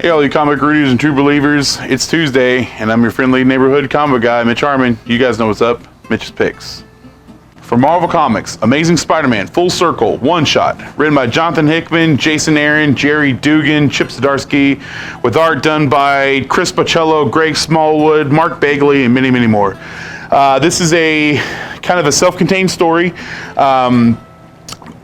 Hey all you comic readers and true believers, it's Tuesday and I'm your friendly neighborhood comic guy, Mitch. You guys know what's up, Mitch's Picks. For Marvel Comics, Amazing Spider-Man Full Circle, One Shot, written by Jonathan Hickman, Jason Aaron, Jerry Dugan, Chip Zdarsky, with art done by Chris Boccello, Greg Smallwood, Mark Bagley, and many, many more. This is a kind of a self-contained story.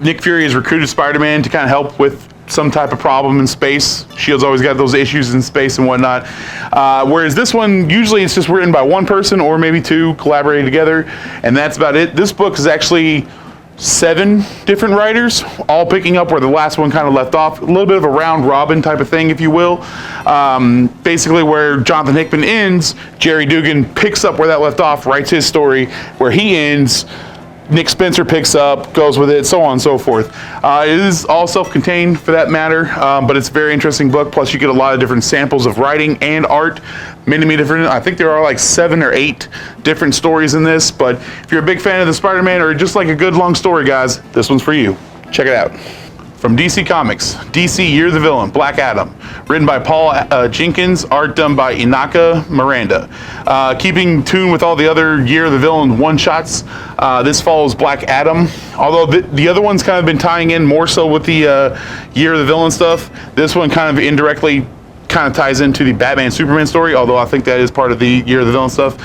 Nick Fury has recruited Spider-Man to kind of help with some type of problem in space. Shield's always got those issues in space and whatnot. Whereas this one, usually it's just written by one person or maybe two collaborating together, and that's about it. This book is actually 7 different writers, all picking up where the last one kind of left off. A little bit of a round robin type of thing, if you will. Basically where Jonathan Hickman ends, Jerry Dugan picks up where that left off, writes his story. Where he ends, Nick Spencer picks up, goes with it, so on and so forth. It is all self-contained for that matter, but it's a very interesting book. Plus you get a lot of different samples of writing and art. Many different, I think there are like 7 or 8 different stories in this, but if you're a big fan of the Spider-Man or just like a good long story, guys, this one's for you. Check it out. From DC Comics, DC Year of the Villain, Black Adam, written by Paul Jenkins, art done by Inaka Miranda. Keeping tune with all the other Year of the Villain one-shots, this follows Black Adam. Although the other one's kind of been tying in more so with the Year of the Villain stuff, this one kind of indirectly kind of ties into the Batman Superman story, although I think that is part of the Year of the Villain stuff.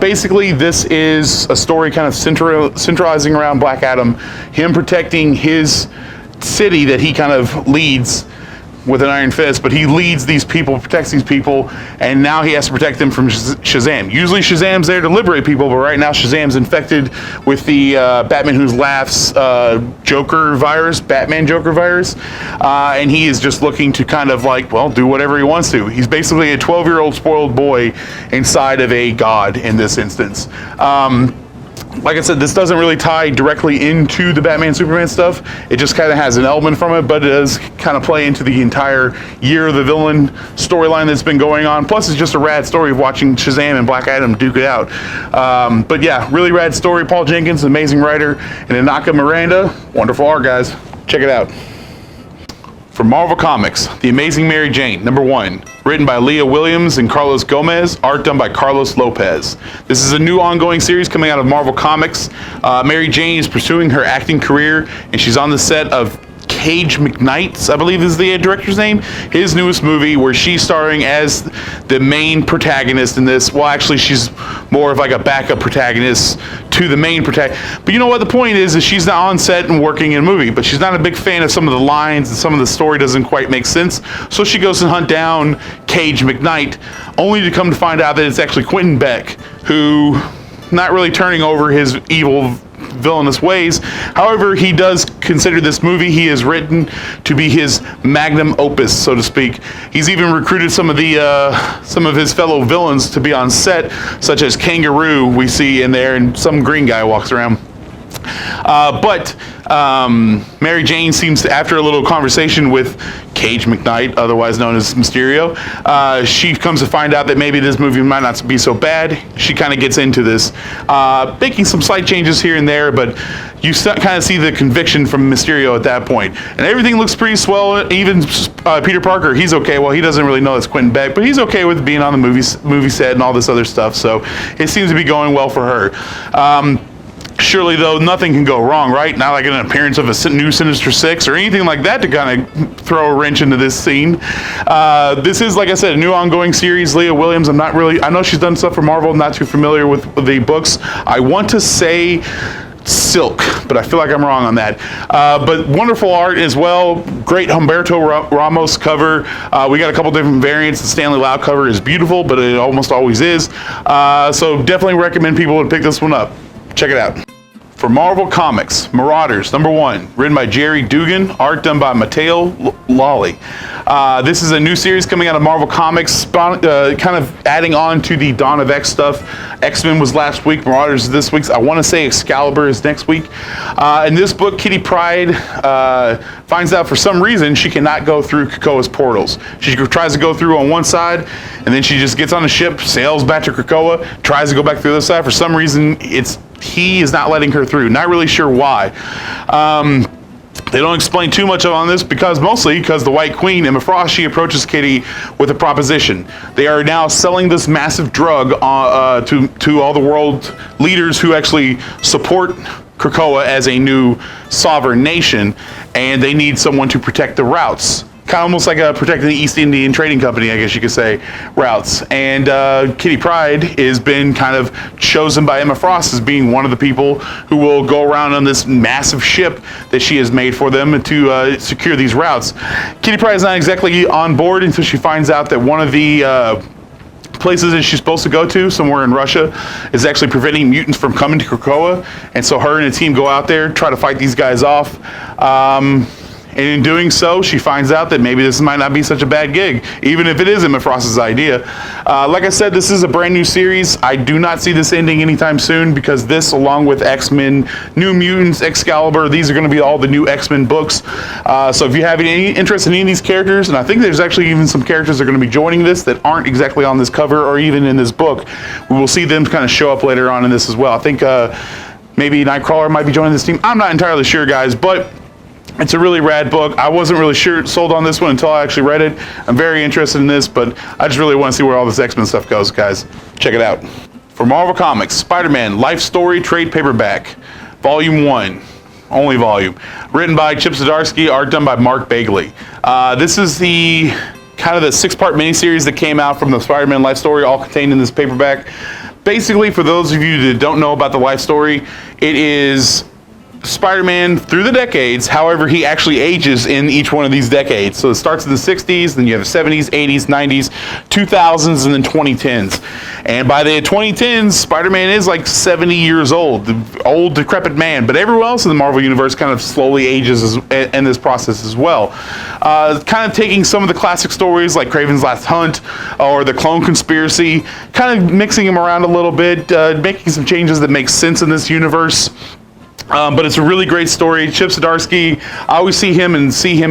Basically, this is a story kind of centralizing around Black Adam, him protecting his city that he kind of leads with an iron fist, but he leads these people, protects these people, and now he has to protect them from Shazam. Usually Shazam's there to liberate people, but right now Shazam's infected with the Batman Who Laughs Joker virus, Batman Joker virus, and he is just looking to kind of like, well, do whatever he wants to. He's basically a 12-year-old spoiled boy inside of a god in this instance. Like I said, this doesn't really tie directly into the Batman Superman stuff. It just kind of has an element from it, but it does kind of play into the entire Year of the Villain storyline that's been going on. Plus, it's just a rad story of watching Shazam and Black Adam duke it out. But yeah, really rad story. Paul Jenkins, amazing writer, and Inaka Miranda, wonderful art, guys. Check it out. From Marvel Comics, The Amazing Mary Jane, #1, written by Leah Williams and Carlos Gomez, art done by Carlos Lopez. This is a new ongoing series coming out of Marvel Comics. Mary Jane is pursuing her acting career, and she's on the set of Cage McKnight's, I believe is the director's name, his newest movie, where she's starring as the main protagonist in this. Well, actually, she's more of like a backup protagonist to the main protagonist. But you know what? The point is she's not on set and working in a movie, but she's not a big fan of some of the lines and some of the story doesn't quite make sense. So she goes and hunt down Cage McKnight, only to come to find out that it's actually Quentin Beck, who not really turning over his evil villainous ways. However, he does consider this movie he has written to be his magnum opus, so to speak. He's even recruited some of his fellow villains to be on set, such as Kangaroo we see in there, and some green guy walks around. But Mary Jane seems to, after a little conversation with Cage McKnight, otherwise known as Mysterio, she comes to find out that maybe this movie might not be so bad. She kind of gets into this, making some slight changes here and there, but you kind of see the conviction from Mysterio at that point. And everything looks pretty swell. Even Peter Parker, he's okay. Well, he doesn't really know it's Quentin Beck, but he's okay with being on the movie set and all this other stuff, so it seems to be going well for her. Surely, though, nothing can go wrong, right? Not like an appearance of a new Sinister Six or anything like that to kind of throw a wrench into this scene. This is, like I said, a new ongoing series. Leah Williams, I know she's done stuff for Marvel. I'm not too familiar with the books. I want to say Silk, but I feel like I'm wrong on that. But wonderful art as well. Great Humberto Ramos cover. We got a couple different variants. The Stanley Lau cover is beautiful, but it almost always is. So definitely recommend people to pick this one up. Check it out. For Marvel Comics, Marauders, #1, written by Jerry Dugan, art done by Matteo Lolli. This is a new series coming out of Marvel Comics, kind of adding on to the Dawn of X stuff. X-Men was last week, Marauders is this week. I want to say Excalibur is next week. In this book, Kitty Pryde finds out for some reason she cannot go through Krakoa's portals. She tries to go through on one side, and then she just gets on a ship, sails back to Krakoa, tries to go back through the other side. For some reason, he is not letting her through. Not really sure why. They don't explain too much on this mostly because the White Queen, Emma Frost, she approaches Kitty with a proposition. They are now selling this massive drug to all the world leaders who actually support Krakoa as a new sovereign nation, and they need someone to protect the routes. Kind of almost like protecting the East Indian Trading Company, I guess you could say, routes. And Kitty Pryde has been kind of chosen by Emma Frost as being one of the people who will go around on this massive ship that she has made for them to secure these routes. Kitty Pryde is not exactly on board until she finds out that one of the places that she's supposed to go to, somewhere in Russia, is actually preventing mutants from coming to Krakoa. And so her and the team go out there, try to fight these guys off. And in doing so, she finds out that maybe this might not be such a bad gig, even if it is Emma Frost's idea. Like I said, this is a brand new series. I do not see this ending anytime soon because this, along with X-Men, New Mutants, Excalibur, these are going to be all the new X-Men books. So if you have any interest in any of these characters, and I think there's actually even some characters that are going to be joining this that aren't exactly on this cover or even in this book, we will see them kind of show up later on in this as well. I think maybe Nightcrawler might be joining this team. I'm not entirely sure, guys, but it's a really rad book. I wasn't really sold on this one until I actually read it. I'm very interested in this, but I just really want to see where all this X-Men stuff goes, guys. Check it out. For Marvel Comics, Spider-Man Life Story Trade Paperback, Volume 1, only volume. Written by Chip Zdarsky, art done by Mark Bagley. This is the kind of the 6-part miniseries that came out from the Spider-Man Life Story, all contained in this paperback. Basically, for those of you that don't know about the Life Story, it is Spider-Man through the decades, however he actually ages in each one of these decades. So it starts in the 60s, then you have the 70s, 80s, 90s, 2000s, and then 2010s. And by the 2010s, Spider-Man is like 70 years old, the old decrepit man. But everyone else in the Marvel Universe kind of slowly ages in this process as well. Kind of taking some of the classic stories like Kraven's Last Hunt or the Clone Conspiracy, kind of mixing them around a little bit, making some changes that make sense in this universe. But it's a really great story. Chip Zdarsky, I always see him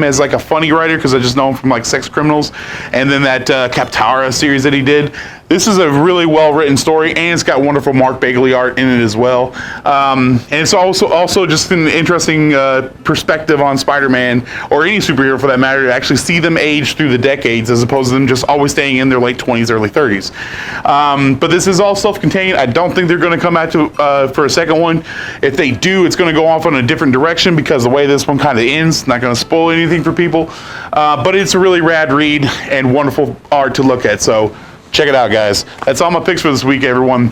as like a funny writer because I just know him from like Sex Criminals and then that Captara series that he did. This is a really well-written story, and it's got wonderful Mark Bagley art in it as well. And it's also just an interesting perspective on Spider-Man, or any superhero for that matter, to actually see them age through the decades as opposed to them just always staying in their late 20s, early 30s. But this is all self-contained. I don't think they're going to come out for a second one. If they do, it's going to go off in a different direction because the way this one kind of ends, not going to spoil anything for people. But it's a really rad read and wonderful art to look at. So check it out, guys. That's all my picks for this week, everyone.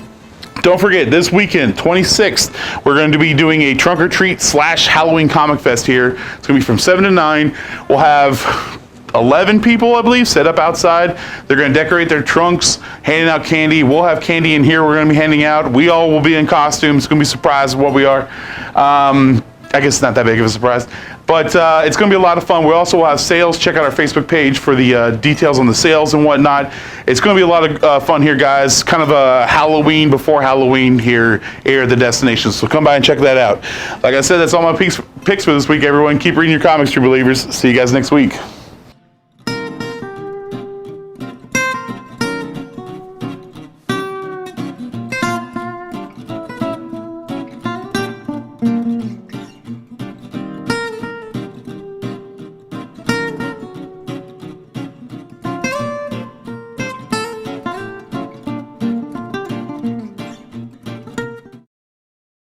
Don't forget, this weekend, 26th, we're going to be doing a trunk or treat / Halloween Comic Fest here. It's going to be from 7 to 9. We'll have 11 people, I believe, set up outside. They're going to decorate their trunks, handing out candy. We'll have candy in here we're going to be handing out. We all will be in costumes. It's going to be surprised what we are. I guess it's not that big of a surprise. But it's going to be a lot of fun. We also will have sales. Check out our Facebook page for the details on the sales and whatnot. It's going to be a lot of fun here, guys. Kind of a Halloween before Halloween here at the destination. So come by and check that out. Like I said, that's all my picks for this week, everyone. Keep reading your comics, true believers. See you guys next week.